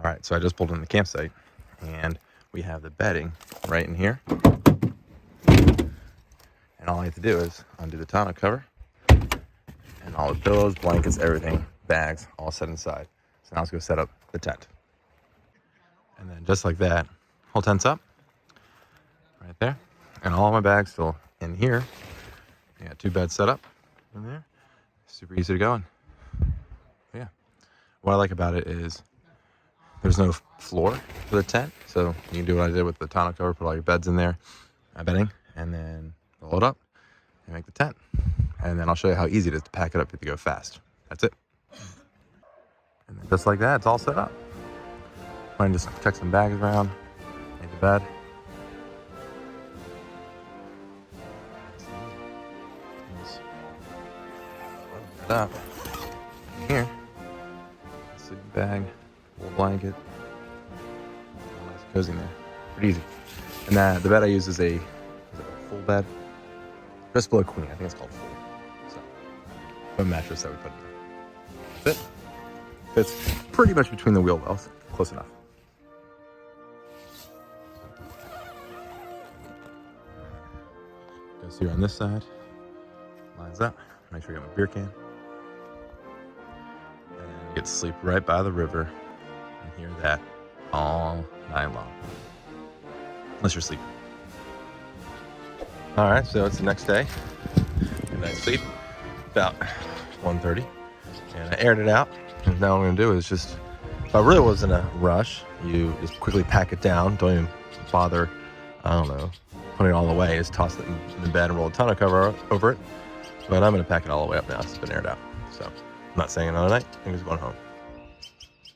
right, so I just pulled in the campsite, and we have the bedding right in here. And all I have to do is undo the tonneau cover, and all the pillows, blankets, everything, bags, all set inside. So now let's go set up the tent. And then just like that, whole tent's up, right there. And all my bags still in here. I got 2 beds set up in there. Super easy to go in. Yeah. What I like about it is there's no floor for the tent. So you can do what I did with the tonneau cover, put all your beds in there, bedding, and then roll it up and make the tent. And then I'll show you how easy it is to pack it up if you go fast. That's it. And then just like that, it's all set up. I can just check some bags around, make the bed. Just open it up. In here, sleeping bag, wool blanket. Nice cozy in there. Pretty easy. And the bed I use is a full bed. Just below queen. I think it's called full. So, a mattress that we put in there. That's it. Fits pretty much between the wheel wells. Close enough. Goes here on this side. Lines up. Make sure you got my beer can. And you get to sleep right by the river and hear that all night long. Unless you're sleeping. All right, so it's the next day. Good night's sleep. About 1:30. And I aired it out. And now what I'm gonna do is just, if I really was in a rush, you just quickly pack it down. Don't even bother, putting it all away. Just toss it in the bed and roll a tonneau cover over it. But I'm gonna pack it all the way up now. It's been aired out. So I'm not staying another night. I'm just going home.